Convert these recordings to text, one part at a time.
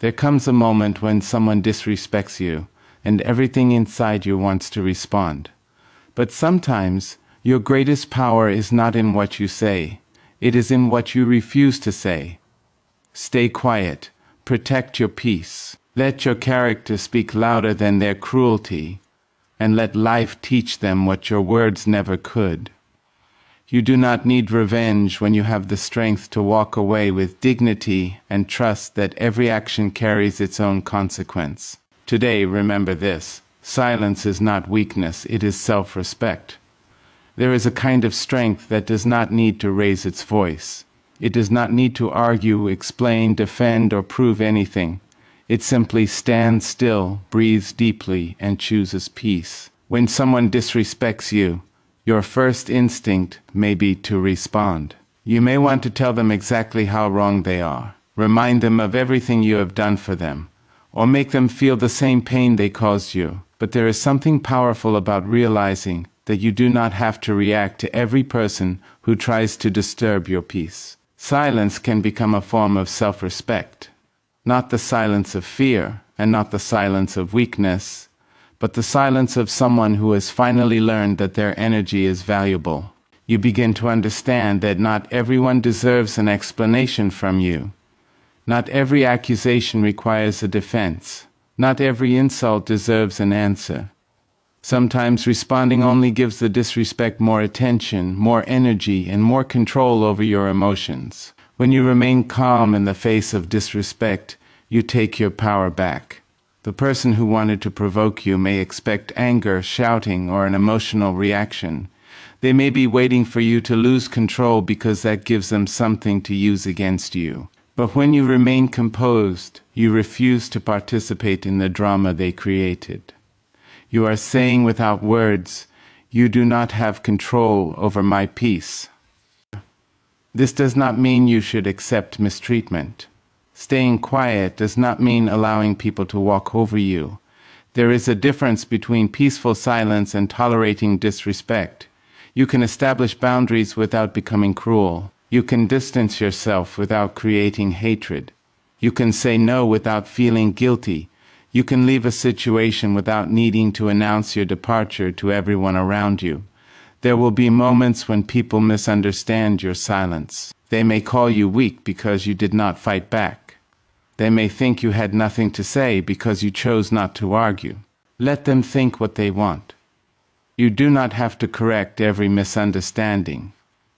There comes a moment when someone disrespects you, and everything inside you wants to respond. But sometimes, your greatest power is not in what you say, it is in what you refuse to say. Stay quiet, protect your peace, let your character speak louder than their cruelty, and let life teach them what your words never could. You do not need revenge when you have the strength to walk away with dignity and trust that every action carries its own consequence. Today, remember this: silence is not weakness, it is self-respect. There is a kind of strength that does not need to raise its voice. It does not need to argue, explain, defend, or prove anything. It simply stands still, breathes deeply, and chooses peace. When someone disrespects you, your first instinct may be to respond. You may want to tell them exactly how wrong they are, remind them of everything you have done for them, or make them feel the same pain they caused you. But there is something powerful about realizing that you do not have to react to every person who tries to disturb your peace. Silence can become a form of self-respect, not the silence of fear and not the silence of weakness, but the silence of someone who has finally learned that their energy is valuable. You begin to understand that not everyone deserves an explanation from you. Not every accusation requires a defense. Not every insult deserves an answer. Sometimes responding only gives the disrespect more attention, more energy, and more control over your emotions. When you remain calm in the face of disrespect, you take your power back. The person who wanted to provoke you may expect anger, shouting, or an emotional reaction. They may be waiting for you to lose control because that gives them something to use against you. But when you remain composed, you refuse to participate in the drama they created. You are saying without words, "You do not have control over my peace." This does not mean you should accept mistreatment. Staying quiet does not mean allowing people to walk over you. There is a difference between peaceful silence and tolerating disrespect. You can establish boundaries without becoming cruel. You can distance yourself without creating hatred. You can say no without feeling guilty. You can leave a situation without needing to announce your departure to everyone around you. There will be moments when people misunderstand your silence. They may call you weak because you did not fight back. They may think you had nothing to say because you chose not to argue. Let them think what they want. You do not have to correct every misunderstanding.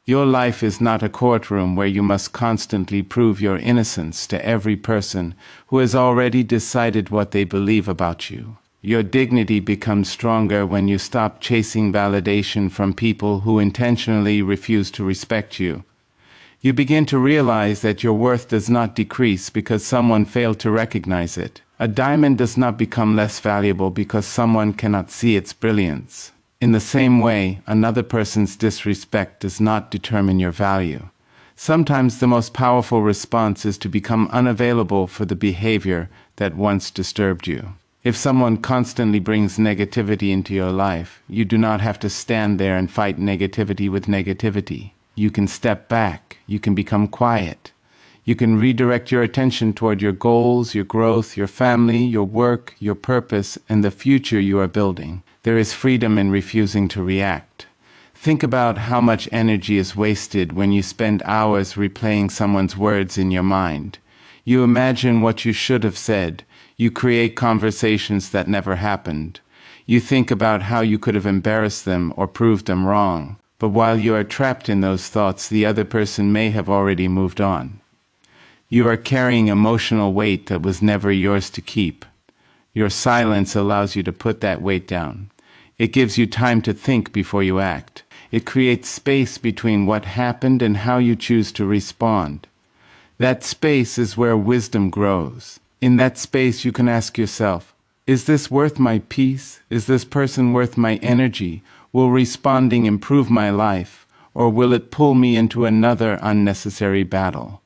Your life is not a courtroom where you must constantly prove your innocence to every person who has already decided what they believe about you. Your dignity becomes stronger when you stop chasing validation from people who intentionally refuse to respect you. You begin to realize that your worth does not decrease because someone failed to recognize it. A diamond does not become less valuable because someone cannot see its brilliance. In the same way, another person's disrespect does not determine your value. Sometimes the most powerful response is to become unavailable for the behavior that once disturbed you. If someone constantly brings negativity into your life, you do not have to stand there and fight negativity with negativity. You can step back. You can become quiet. You can redirect your attention toward your goals, your growth, your family, your work, your purpose, and the future you are building. There is freedom in refusing to react. Think about how much energy is wasted when you spend hours replaying someone's words in your mind. You imagine what you should have said. You create conversations that never happened. You think about how you could have embarrassed them or proved them wrong. But while you are trapped in those thoughts, the other person may have already moved on. You are carrying emotional weight that was never yours to keep. Your silence allows you to put that weight down. It gives you time to think before you act. It creates space between what happened and how you choose to respond. That space is where wisdom grows. In that space, you can ask yourself, is this worth my peace? Is this person worth my energy? Will responding improve my life, or will it pull me into another unnecessary battle?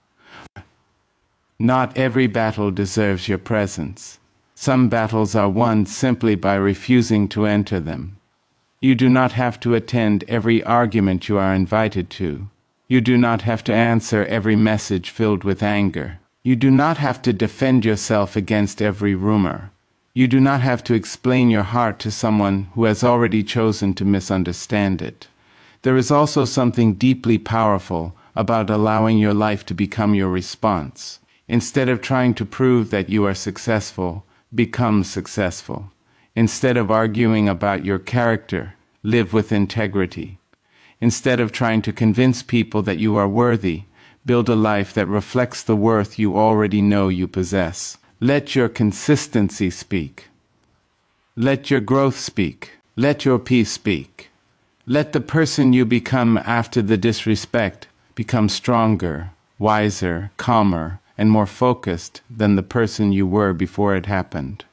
Not every battle deserves your presence. Some battles are won simply by refusing to enter them. You do not have to attend every argument you are invited to. You do not have to answer every message filled with anger. You do not have to defend yourself against every rumor. You do not have to explain your heart to someone who has already chosen to misunderstand it. There is also something deeply powerful about allowing your life to become your response. Instead of trying to prove that you are successful, become successful. Instead of arguing about your character, live with integrity. Instead of trying to convince people that you are worthy, build a life that reflects the worth you already know you possess. Let your consistency speak. Let your growth speak. Let your peace speak. Let the person you become after the disrespect become stronger, wiser, calmer, and more focused than the person you were before it happened.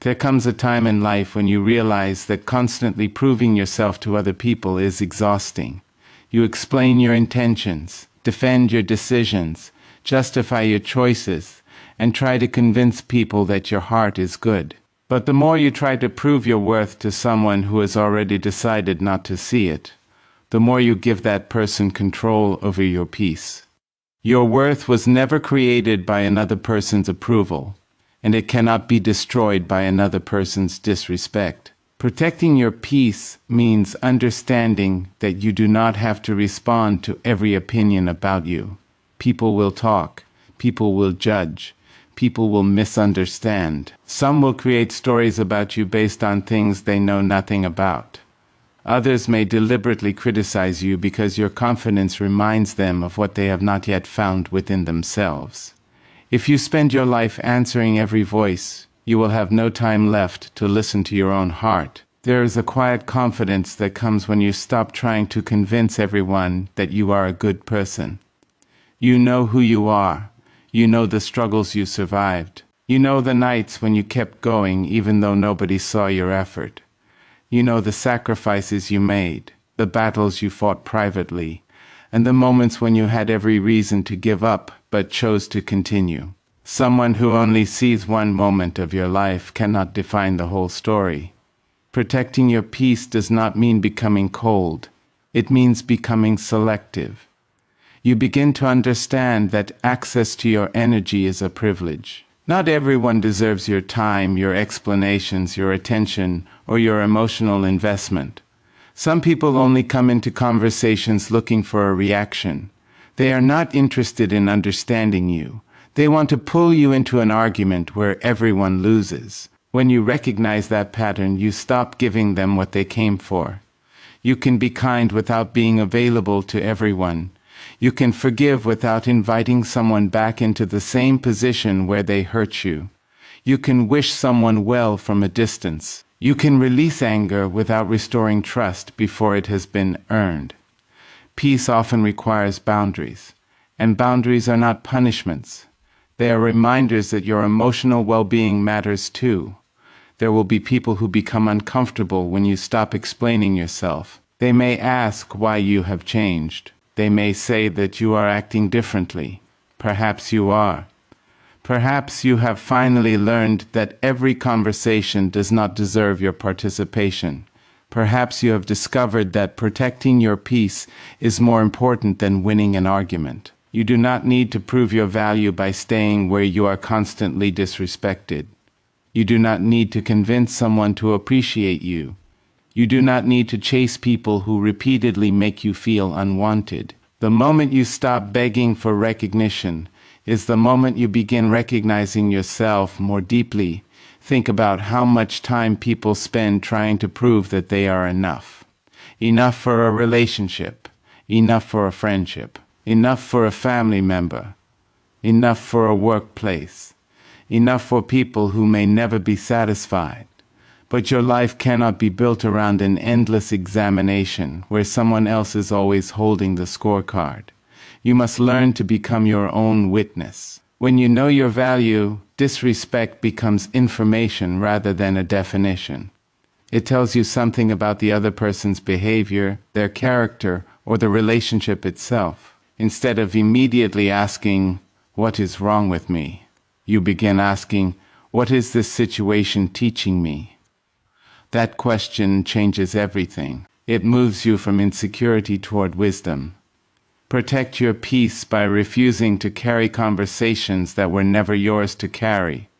There comes a time in life when you realize that constantly proving yourself to other people is exhausting. You explain your intentions, defend your decisions, justify your choices, and try to convince people that your heart is good. But the more you try to prove your worth to someone who has already decided not to see it, the more you give that person control over your peace. Your worth was never created by another person's approval, and it cannot be destroyed by another person's disrespect. Protecting your peace means understanding that you do not have to respond to every opinion about you. People will talk. People will judge. People will misunderstand. Some will create stories about you based on things they know nothing about. Others may deliberately criticize you because your confidence reminds them of what they have not yet found within themselves. If you spend your life answering every voice, you will have no time left to listen to your own heart. There is a quiet confidence that comes when you stop trying to convince everyone that you are a good person. You know who you are. You know the struggles you survived. You know the nights when you kept going even though nobody saw your effort. You know the sacrifices you made, the battles you fought privately, and the moments when you had every reason to give up but chose to continue. Someone who only sees one moment of your life cannot define the whole story. Protecting your peace does not mean becoming cold. It means becoming selective. You begin to understand that access to your energy is a privilege. Not everyone deserves your time, your explanations, your attention, or your emotional investment. Some people only come into conversations looking for a reaction. They are not interested in understanding you. They want to pull you into an argument where everyone loses. When you recognize that pattern, you stop giving them what they came for. You can be kind without being available to everyone. You can forgive without inviting someone back into the same position where they hurt you. You can wish someone well from a distance. You can release anger without restoring trust before it has been earned. Peace often requires boundaries, and boundaries are not punishments. They are reminders that your emotional well-being matters too. There will be people who become uncomfortable when you stop explaining yourself. They may ask why you have changed. They may say that you are acting differently. Perhaps you are. Perhaps you have finally learned that every conversation does not deserve your participation. Perhaps you have discovered that protecting your peace is more important than winning an argument. You do not need to prove your value by staying where you are constantly disrespected. You do not need to convince someone to appreciate you. You do not need to chase people who repeatedly make you feel unwanted. The moment you stop begging for recognition is the moment you begin recognizing yourself more deeply. Think about how much time people spend trying to prove that they are enough. Enough for a relationship. Enough for a friendship. Enough for a family member. Enough for a workplace. Enough for people who may never be satisfied. But your life cannot be built around an endless examination where someone else is always holding the scorecard. You must learn to become your own witness. When you know your value, disrespect becomes information rather than a definition. It tells you something about the other person's behavior, their character, or the relationship itself. Instead of immediately asking, "What is wrong with me?" you begin asking, "What is this situation teaching me?" That question changes everything. It moves you from insecurity toward wisdom. Protect your peace by refusing to carry conversations that were never yours to carry.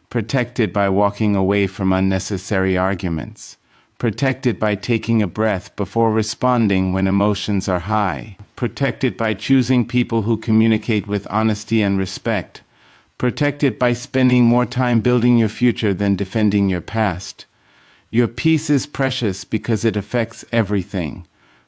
Protect it by walking away from unnecessary arguments. Protect it by taking a breath before responding when emotions are high. Protect it by choosing people who communicate with honesty and respect. Protect it by spending more time building your future than defending your past. Your peace is precious because it affects everything.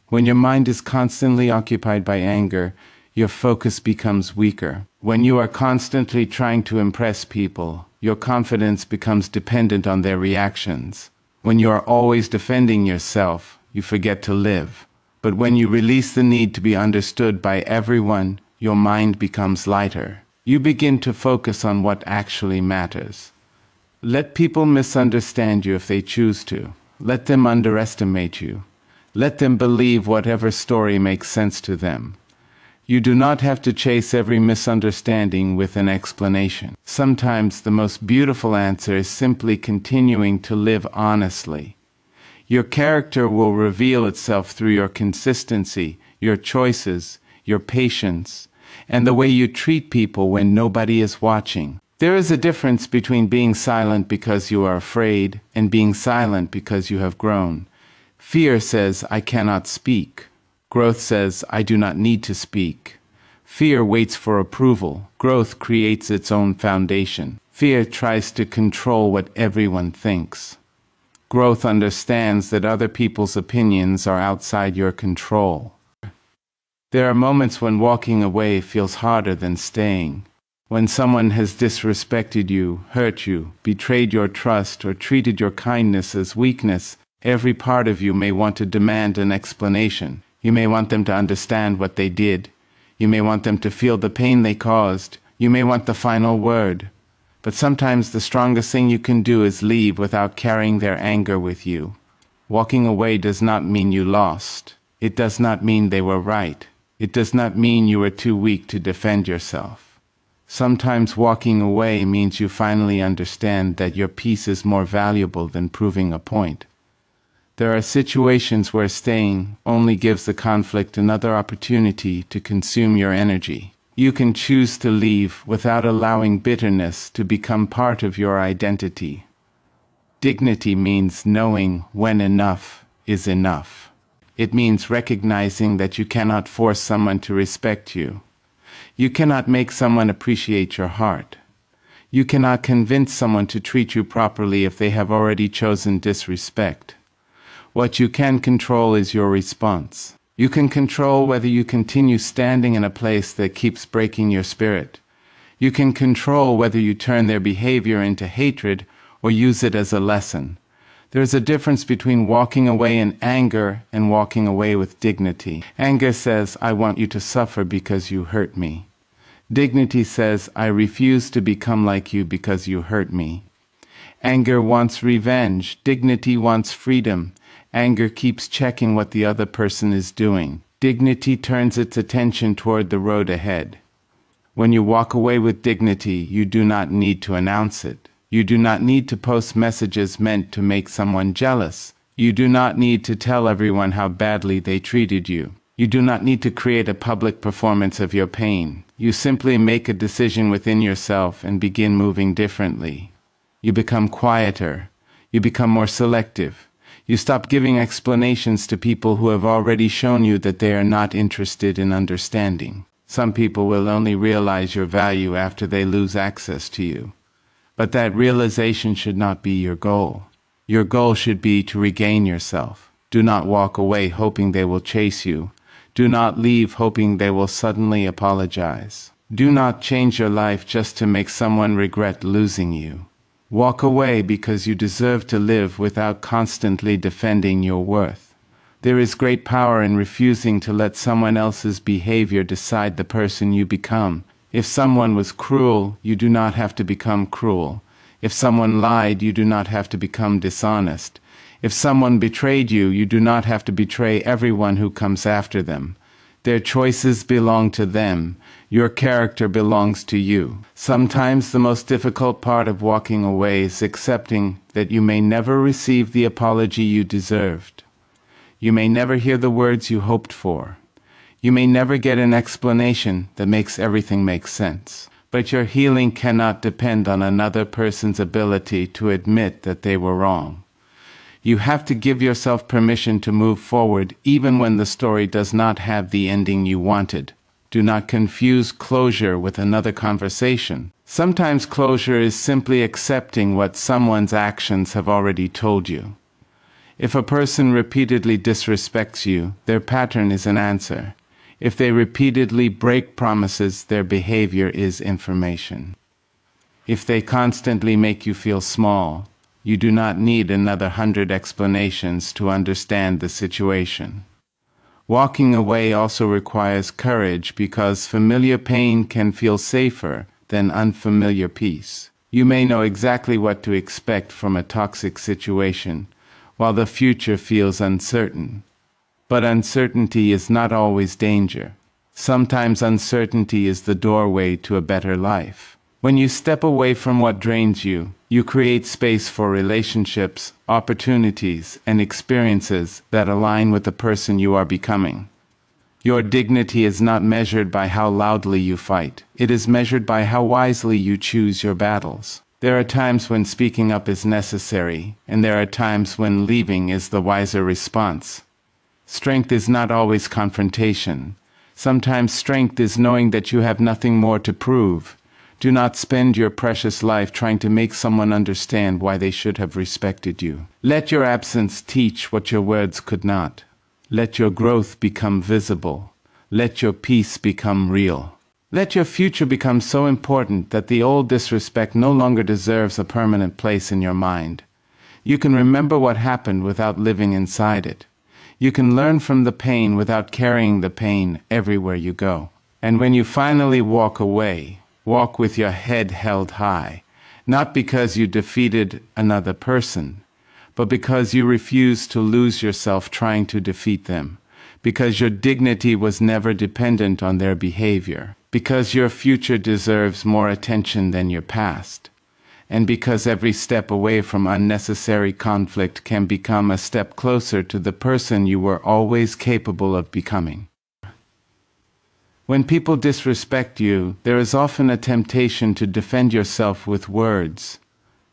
When your mind is constantly occupied by anger, your focus becomes weaker. When you are constantly trying to impress people, your confidence becomes dependent on their reactions. When you are always defending yourself, you forget to live. But when you release the need to be understood by everyone, your mind becomes lighter. You begin to focus on what actually matters. Let people misunderstand you if they choose to. Let them underestimate you. Let them believe whatever story makes sense to them. You do not have to chase every misunderstanding with an explanation. Sometimes the most beautiful answer is simply continuing to live honestly. Your character will reveal itself through your consistency, your choices, your patience, and the way you treat people when nobody is watching. There is a difference between being silent because you are afraid and being silent because you have grown. Fear says, "I cannot speak." Growth says, "I do not need to speak." Fear waits for approval. Growth creates its own foundation. Fear tries to control what everyone thinks. Growth understands that other people's opinions are outside your control. There are moments when walking away feels harder than staying. When someone has disrespected you, hurt you, betrayed your trust, or treated your kindness as weakness, every part of you may want to demand an explanation. You may want them to understand what they did. You may want them to feel the pain they caused. You may want the final word. But sometimes the strongest thing you can do is leave without carrying their anger with you. Walking away does not mean you lost. It does not mean they were right. It does not mean you were too weak to defend yourself. Sometimes walking away means you finally understand that your peace is more valuable than proving a point. There are situations where staying only gives the conflict another opportunity to consume your energy. You can choose to leave without allowing bitterness to become part of your identity. Dignity means knowing when enough is enough. It means recognizing that you cannot force someone to respect you. You cannot make someone appreciate your heart. You cannot convince someone to treat you properly if they have already chosen disrespect. What you can control is your response. You can control whether you continue standing in a place that keeps breaking your spirit. You can control whether you turn their behavior into hatred or use it as a lesson. There is a difference between walking away in anger and walking away with dignity. Anger says, "I want you to suffer because you hurt me." Dignity says, "I refuse to become like you because you hurt me." Anger wants revenge. Dignity wants freedom. Anger keeps checking what the other person is doing. Dignity turns its attention toward the road ahead. When you walk away with dignity, you do not need to announce it. You do not need to post messages meant to make someone jealous. You do not need to tell everyone how badly they treated you. You do not need to create a public performance of your pain. You simply make a decision within yourself and begin moving differently. You become quieter. You become more selective. You stop giving explanations to people who have already shown you that they are not interested in understanding. Some people will only realize your value after they lose access to you. But that realization should not be your goal. Your goal should be to regain yourself. Do not walk away hoping they will chase you. Do not leave hoping they will suddenly apologize. Do not change your life just to make someone regret losing you. Walk away because you deserve to live without constantly defending your worth. There is great power in refusing to let someone else's behavior decide the person you become. If someone was cruel, you do not have to become cruel. If someone lied, you do not have to become dishonest. If someone betrayed you, you do not have to betray everyone who comes after them. Their choices belong to them. Your character belongs to you. Sometimes the most difficult part of walking away is accepting that you may never receive the apology you deserved. You may never hear the words you hoped for. You may never get an explanation that makes everything make sense. But your healing cannot depend on another person's ability to admit that they were wrong. You have to give yourself permission to move forward even when the story does not have the ending you wanted. Do not confuse closure with another conversation. Sometimes closure is simply accepting what someone's actions have already told you. If a person repeatedly disrespects you, their pattern is an answer. If they repeatedly break promises, their behavior is information. If they constantly make you feel small, you do not need another 100 explanations to understand the situation. Walking away also requires courage because familiar pain can feel safer than unfamiliar peace. You may know exactly what to expect from a toxic situation, while the future feels uncertain. But uncertainty is not always danger. Sometimes uncertainty is the doorway to a better life. When you step away from what drains you, you create space for relationships, opportunities, and experiences that align with the person you are becoming. Your dignity is not measured by how loudly you fight. It is measured by how wisely you choose your battles. There are times when speaking up is necessary, and there are times when leaving is the wiser response. Strength is not always confrontation. Sometimes strength is knowing that you have nothing more to prove. Do not spend your precious life trying to make someone understand why they should have respected you. Let your absence teach what your words could not. Let your growth become visible. Let your peace become real. Let your future become so important that the old disrespect no longer deserves a permanent place in your mind. You can remember what happened without living inside it. You can learn from the pain without carrying the pain everywhere you go. And when you finally walk away, walk with your head held high, not because you defeated another person, but because you refused to lose yourself trying to defeat them, because your dignity was never dependent on their behavior, because your future deserves more attention than your past, and because every step away from unnecessary conflict can become a step closer to the person you were always capable of becoming. When people disrespect you, there is often a temptation to defend yourself with words.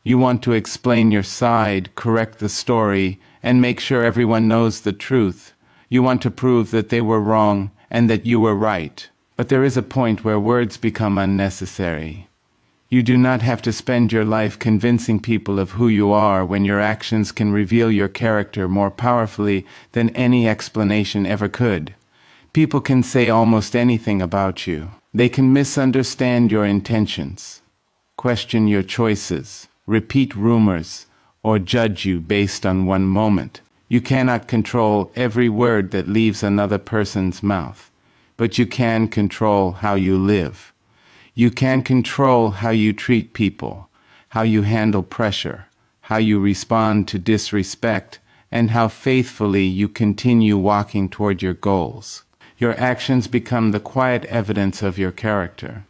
You want to explain your side, correct the story, and make sure everyone knows the truth. You want to prove that they were wrong and that you were right. But there is a point where words become unnecessary. You do not have to spend your life convincing people of who you are when your actions can reveal your character more powerfully than any explanation ever could. People can say almost anything about you. They can misunderstand your intentions, question your choices, repeat rumors, or judge you based on one moment. You cannot control every word that leaves another person's mouth, but you can control how you live. You can control how you treat people, how you handle pressure, how you respond to disrespect, and how faithfully you continue walking toward your goals. Your actions become the quiet evidence of your character.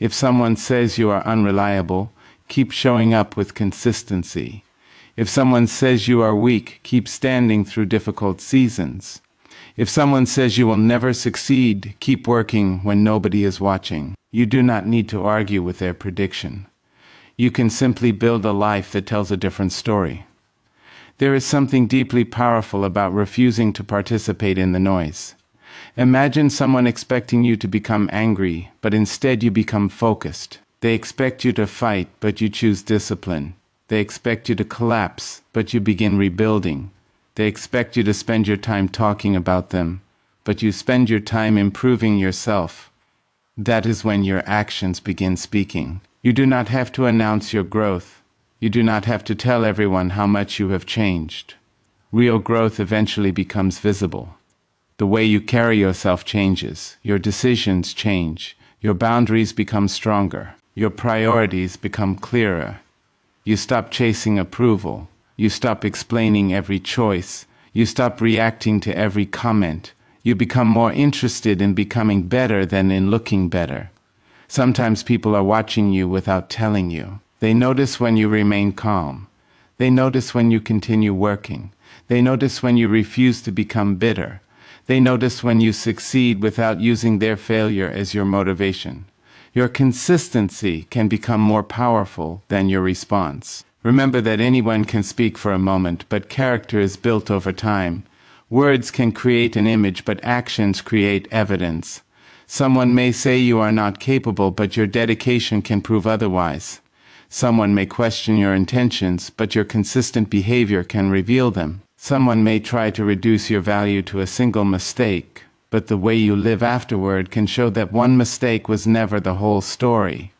If someone says you are unreliable, keep showing up with consistency. If someone says you are weak, keep standing through difficult seasons. If someone says you will never succeed, keep working when nobody is watching. You do not need to argue with their prediction. You can simply build a life that tells a different story. There is something deeply powerful about refusing to participate in the noise. Imagine someone expecting you to become angry, but instead you become focused. They expect you to fight, but you choose discipline. They expect you to collapse, but you begin rebuilding. They expect you to spend your time talking about them, but you spend your time improving yourself. That is when your actions begin speaking. You do not have to announce your growth. You do not have to tell everyone how much you have changed. Real growth eventually becomes visible. The way you carry yourself changes. Your decisions change. Your boundaries become stronger. Your priorities become clearer. You stop chasing approval. You stop explaining every choice. You stop reacting to every comment. You become more interested in becoming better than in looking better. Sometimes people are watching you without telling you. They notice when you remain calm. They notice when you continue working. They notice when you refuse to become bitter. They notice when you succeed without using their failure as your motivation. Your consistency can become more powerful than your response. Remember that anyone can speak for a moment, but character is built over time. Words can create an image, but actions create evidence. Someone may say you are not capable, but your dedication can prove otherwise. Someone may question your intentions, but your consistent behavior can reveal them. Someone may try to reduce your value to a single mistake, but the way you live afterward can show that one mistake was never the whole story.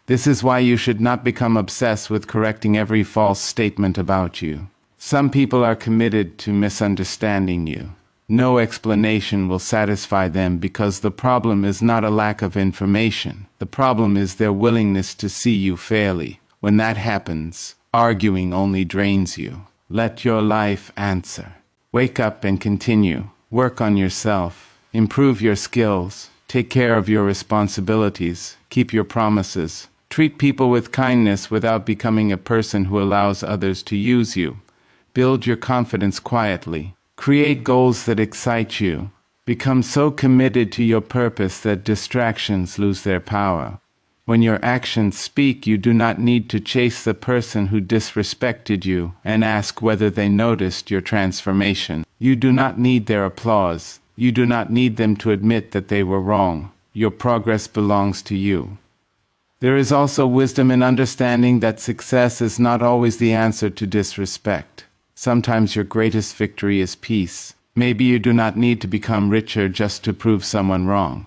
This is why you should not become obsessed with correcting every false statement about you. Some people are committed to misunderstanding you. No explanation will satisfy them because the problem is not a lack of information. The problem is their willingness to see you fairly. When that happens, arguing only drains you. Let your life answer. Wake up and continue. Work on yourself. Improve your skills. Take care of your responsibilities. Keep your promises. Treat people with kindness without becoming a person who allows others to use you. Build your confidence quietly. Create goals that excite you. Become so committed to your purpose that distractions lose their power. When your actions speak, you do not need to chase the person who disrespected you and ask whether they noticed your transformation. You do not need their applause. You do not need them to admit that they were wrong. Your progress belongs to you. There is also wisdom in understanding that success is not always the answer to disrespect. Sometimes your greatest victory is peace. Maybe you do not need to become richer just to prove someone wrong.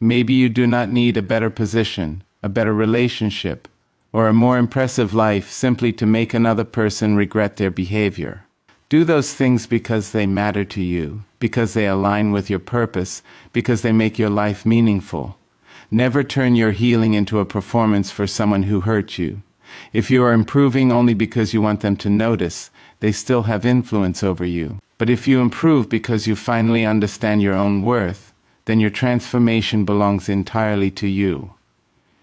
Maybe you do not need a better position, a better relationship, or a more impressive life simply to make another person regret their behavior. Do those things because they matter to you, because they align with your purpose, because they make your life meaningful. Never turn your healing into a performance for someone who hurt you. If you are improving only because you want them to notice, they still have influence over you. But if you improve because you finally understand your own worth, then your transformation belongs entirely to you.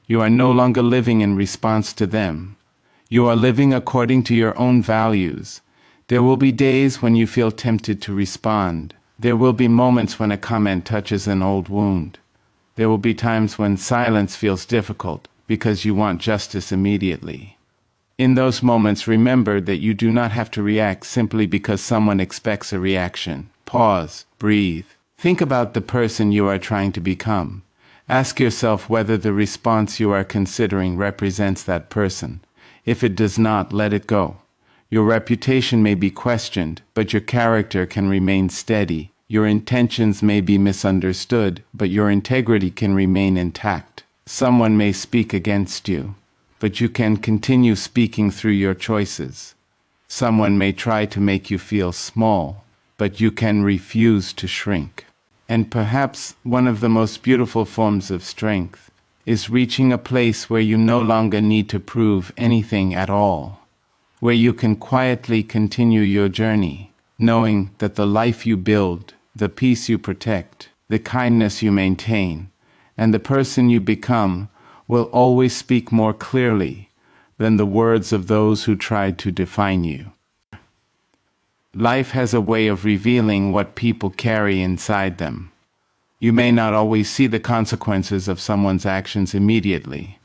You are no longer living in response to them. You are living according to your own values. There will be days when you feel tempted to respond. There will be moments when a comment touches an old wound. There will be times when silence feels difficult because you want justice immediately. In those moments, remember that you do not have to react simply because someone expects a reaction. Pause, breathe. Think about the person you are trying to become. Ask yourself whether the response you are considering represents that person. If it does not, let it go. Your reputation may be questioned, but your character can remain steady. Your intentions may be misunderstood, but your integrity can remain intact. Someone may speak against you, but you can continue speaking through your choices. Someone may try to make you feel small, but you can refuse to shrink. And perhaps one of the most beautiful forms of strength is reaching a place where you no longer need to prove anything at all, where you can quietly continue your journey, knowing that the life you build, the peace you protect, the kindness you maintain, and the person you become will always speak more clearly than the words of those who tried to define you. Life has a way of revealing what people carry inside them. You may not always see the consequences of someone's actions immediately,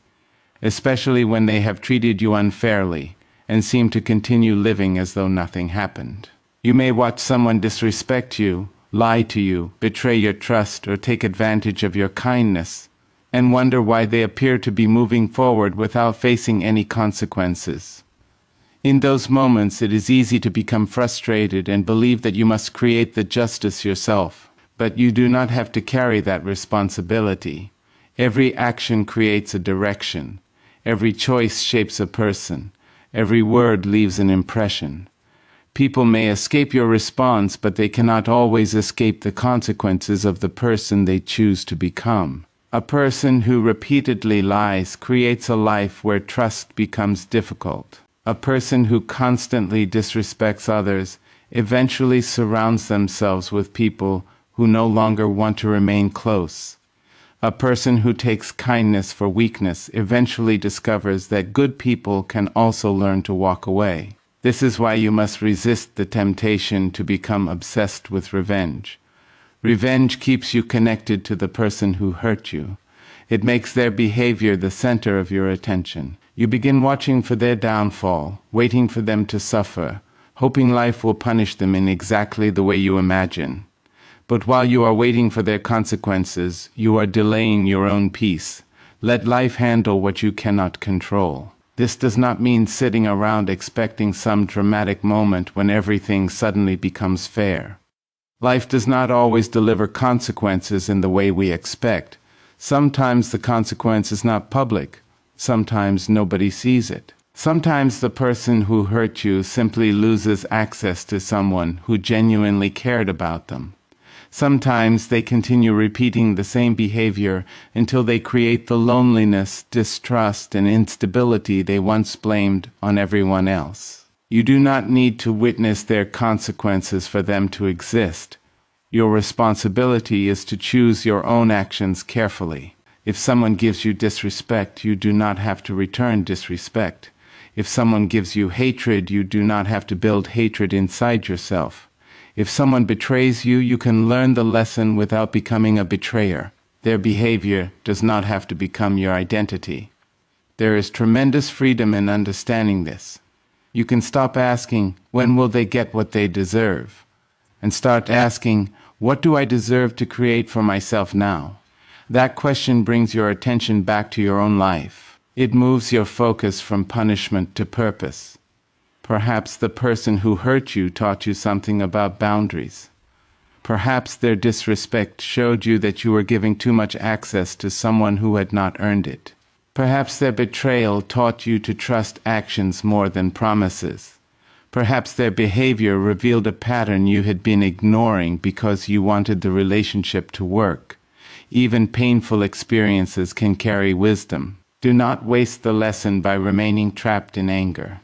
especially when they have treated you unfairly and seem to continue living as though nothing happened. You may watch someone disrespect you, lie to you, betray your trust, or take advantage of your kindness, and wonder why they appear to be moving forward without facing any consequences. In those moments, it is easy to become frustrated and believe that you must create the justice yourself. But you do not have to carry that responsibility. Every action creates a direction. Every choice shapes a person. Every word leaves an impression. People may escape your response, but they cannot always escape the consequences of the person they choose to become. A person who repeatedly lies creates a life where trust becomes difficult. A person who constantly disrespects others eventually surrounds themselves with people who no longer want to remain close. A person who takes kindness for weakness eventually discovers that good people can also learn to walk away. This is why you must resist the temptation to become obsessed with revenge. Revenge keeps you connected to the person who hurt you. It makes their behavior the center of your attention. You begin watching for their downfall, waiting for them to suffer, hoping life will punish them in exactly the way you imagine. But while you are waiting for their consequences, you are delaying your own peace. Let life handle what you cannot control. This does not mean sitting around expecting some dramatic moment when everything suddenly becomes fair. Life does not always deliver consequences in the way we expect. Sometimes the consequence is not public. Sometimes nobody sees it. Sometimes the person who hurt you simply loses access to someone who genuinely cared about them. Sometimes they continue repeating the same behavior until they create the loneliness, distrust, and instability they once blamed on everyone else. You do not need to witness their consequences for them to exist. Your responsibility is to choose your own actions carefully. If someone gives you disrespect, you do not have to return disrespect. If someone gives you hatred, you do not have to build hatred inside yourself. If someone betrays you, you can learn the lesson without becoming a betrayer. Their behavior does not have to become your identity. There is tremendous freedom in understanding this. You can stop asking, when will they get what they deserve? And start asking, what do I deserve to create for myself now? That question brings your attention back to your own life. It moves your focus from punishment to purpose. Perhaps the person who hurt you taught you something about boundaries. Perhaps their disrespect showed you that you were giving too much access to someone who had not earned it. Perhaps their betrayal taught you to trust actions more than promises. Perhaps their behavior revealed a pattern you had been ignoring because you wanted the relationship to work. Even painful experiences can carry wisdom. Do not waste the lesson by remaining trapped in anger.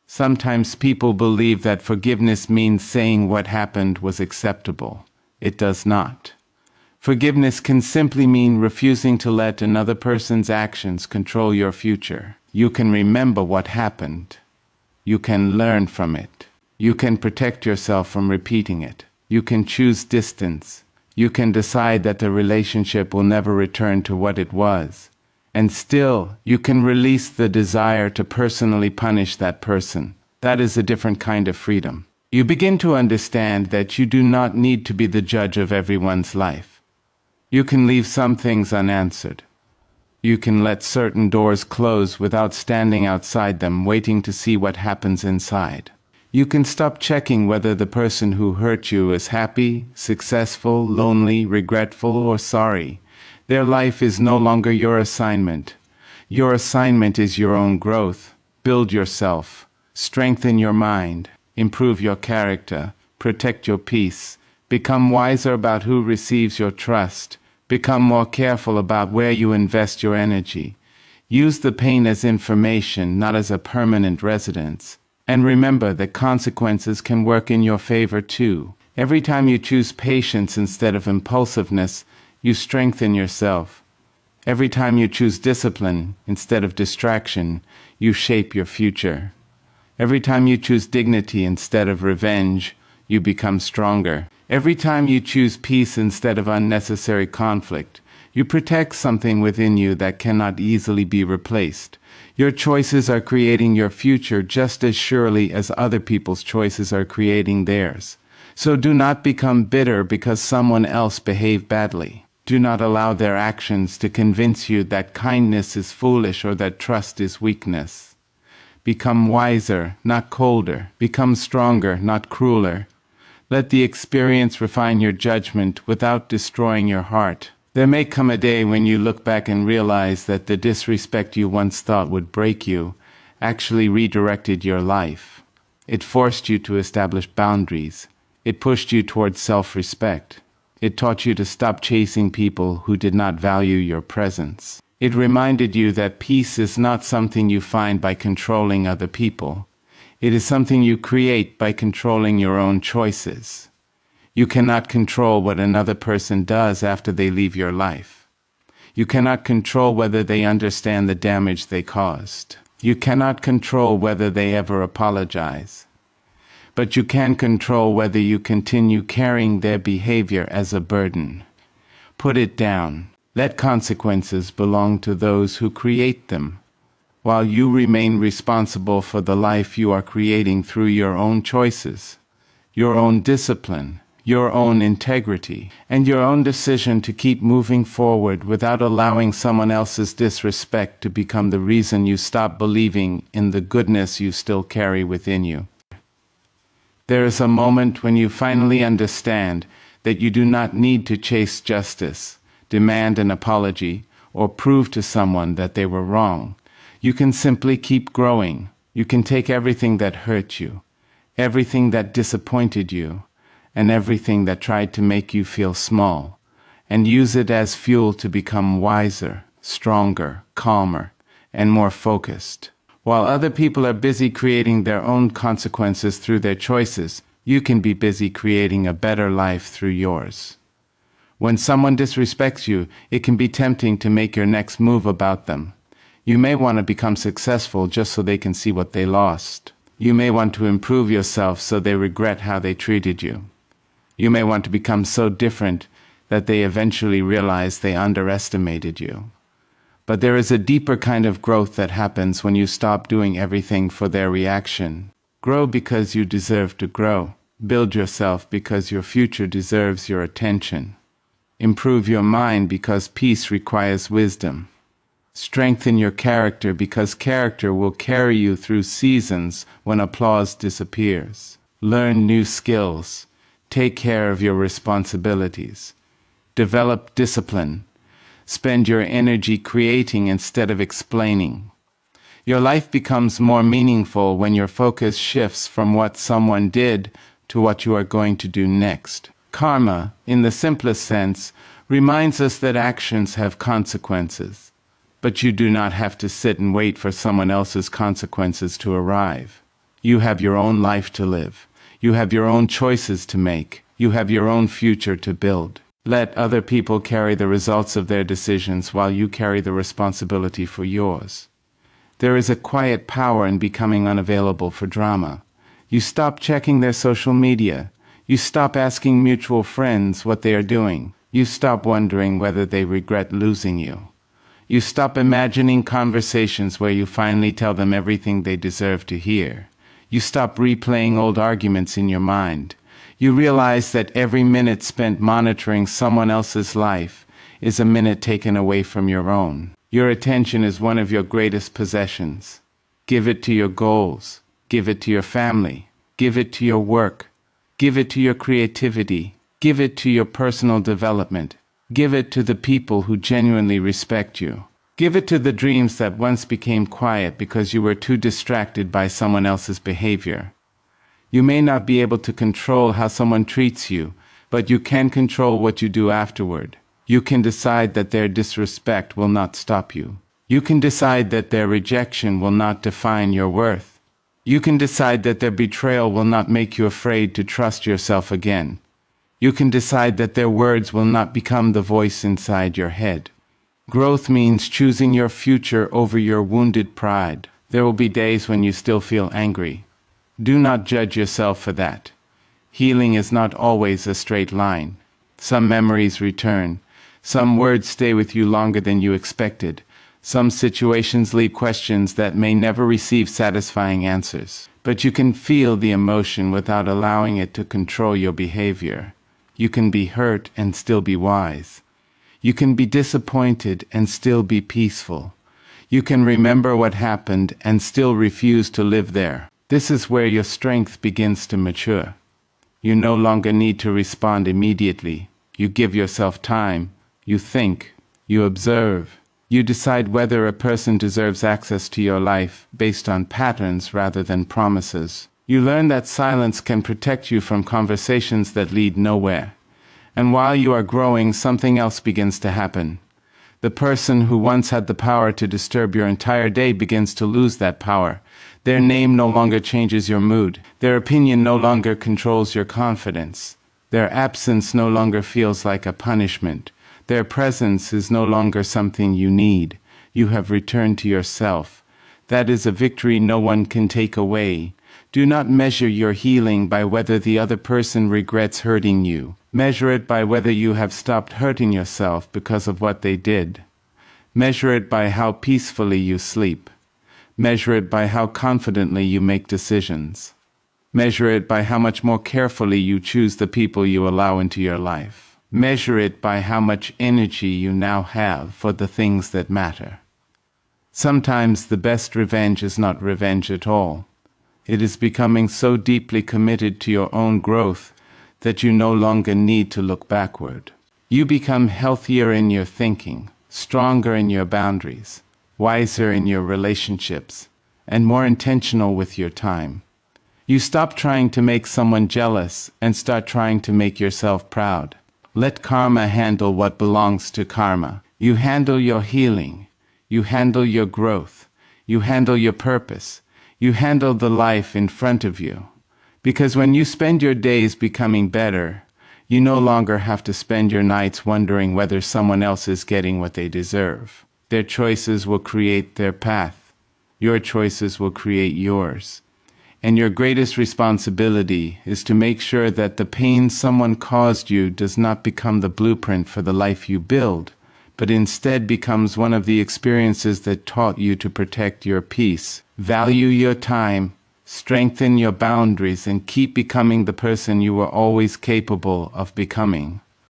Sometimes people believe that forgiveness means saying what happened was acceptable. It does not. Forgiveness can simply mean refusing to let another person's actions control your future. You can remember what happened. You can learn from it. You can protect yourself from repeating it. You can choose distance. You can decide that the relationship will never return to what it was. And still, you can release the desire to personally punish that person. That is a different kind of freedom. You begin to understand that you do not need to be the judge of everyone's life. You can leave some things unanswered. You can let certain doors close without standing outside them, waiting to see what happens inside. You can stop checking whether the person who hurt you is happy, successful, lonely, regretful, or sorry. Their life is no longer your assignment. Your assignment is your own growth. Build yourself. Strengthen your mind. Improve your character. Protect your peace. Become wiser about who receives your trust. Become more careful about where you invest your energy. Use the pain as information, not as a permanent residence. And remember that consequences can work in your favor too. Every time you choose patience instead of impulsiveness, you strengthen yourself. Every time you choose discipline instead of distraction, you shape your future. Every time you choose dignity instead of revenge, you become stronger. Every time you choose peace instead of unnecessary conflict, you protect something within you that cannot easily be replaced. Your choices are creating your future just as surely as other people's choices are creating theirs. So do not become bitter because someone else behaved badly. Do not allow their actions to convince you that kindness is foolish or that trust is weakness. Become wiser, not colder. Become stronger, not crueler. Let the experience refine your judgment without destroying your heart. There may come a day when you look back and realize that the disrespect you once thought would break you actually redirected your life. It forced you to establish boundaries. It pushed you towards self-respect. It taught you to stop chasing people who did not value your presence. It reminded you that peace is not something you find by controlling other people. It is something you create by controlling your own choices. You cannot control what another person does after they leave your life. You cannot control whether they understand the damage they caused. You cannot control whether they ever apologize. but you can control whether you continue carrying their behavior as a burden. Put it down. Let consequences belong to those who create them, while you remain responsible for the life you are creating through your own choices, your own discipline, your own integrity, and your own decision to keep moving forward without allowing someone else's disrespect to become the reason you stop believing in the goodness you still carry within you. There is a moment when you finally understand that you do not need to chase justice, demand an apology, or prove to someone that they were wrong. You can simply keep growing. You can take everything that hurt you, everything that disappointed you, and everything that tried to make you feel small, and use it as fuel to become wiser, stronger, calmer, and more focused. While other people are busy creating their own consequences through their choices, you can be busy creating a better life through yours. When someone disrespects you, it can be tempting to make your next move about them. You may want to become successful just so they can see what they lost. You may want to improve yourself so they regret how they treated you. You may want to become so different that they eventually realize they underestimated you. But there is a deeper kind of growth that happens when you stop doing everything for their reaction. Grow because you deserve to grow. Build yourself because your future deserves your attention. Improve your mind because peace requires wisdom. Strengthen your character because character will carry you through seasons when applause disappears. Learn new skills. Take care of your responsibilities. Develop discipline. Spend your energy creating instead of explaining. Your life becomes more meaningful when your focus shifts from what someone did to what you are going to do next. Karma, in the simplest sense, reminds us that actions have consequences, but you do not have to sit and wait for someone else's consequences to arrive. You have your own life to live. You have your own choices to make. You have your own future to build. Let other people carry the results of their decisions while you carry the responsibility for yours. There is a quiet power in becoming unavailable for drama. You stop checking their social media. You stop asking mutual friends what they are doing. You stop wondering whether they regret losing you. You stop imagining conversations where you finally tell them everything they deserve to hear. You stop replaying old arguments in your mind. You realize that every minute spent monitoring someone else's life is a minute taken away from your own. Your attention is one of your greatest possessions. Give it to your goals. Give it to your family. Give it to your work. Give it to your creativity. Give it to your personal development. Give it to the people who genuinely respect you. Give it to the dreams that once became quiet because you were too distracted by someone else's behavior. You may not be able to control how someone treats you, but you can control what you do afterward. You can decide that their disrespect will not stop you. You can decide that their rejection will not define your worth. You can decide that their betrayal will not make you afraid to trust yourself again. You can decide that their words will not become the voice inside your head. Growth means choosing your future over your wounded pride. There will be days when you still feel angry. Do not judge yourself for that. Healing is not always a straight line. Some memories return. Some words stay with you longer than you expected. Some situations leave questions that may never receive satisfying answers. But you can feel the emotion without allowing it to control your behavior. You can be hurt and still be wise. You can be disappointed and still be peaceful. You can remember what happened and still refuse to live there. This is where your strength begins to mature. You no longer need to respond immediately. You give yourself time. You think. You observe. You decide whether a person deserves access to your life based on patterns rather than promises. You learn that silence can protect you from conversations that lead nowhere. And while you are growing, something else begins to happen. The person who once had the power to disturb your entire day begins to lose that power. Their name no longer changes your mood. Their opinion no longer controls your confidence. Their absence no longer feels like a punishment. Their presence is no longer something you need. You have returned to yourself. That is a victory no one can take away. Do not measure your healing by whether the other person regrets hurting you. Measure it by whether you have stopped hurting yourself because of what they did. Measure it by how peacefully you sleep. Measure it by how confidently you make decisions. Measure it by how much more carefully you choose the people you allow into your life. Measure it by how much energy you now have for the things that matter. Sometimes the best revenge is not revenge at all. It is becoming so deeply committed to your own growth that you no longer need to look backward. You become healthier in your thinking, stronger in your boundaries, wiser in your relationships, and more intentional with your time. You stop trying to make someone jealous and start trying to make yourself proud. Let karma handle what belongs to karma. You handle your healing. You handle your growth. You handle your purpose. You handle the life in front of you. Because when you spend your days becoming better, you no longer have to spend your nights wondering whether someone else is getting what they deserve. Their choices will create their path. Your choices will create yours. And your greatest responsibility is to make sure that the pain someone caused you does not become the blueprint for the life you build, but instead becomes one of the experiences that taught you to protect your peace. Value your time, strengthen your boundaries, and keep becoming the person you were always capable of becoming.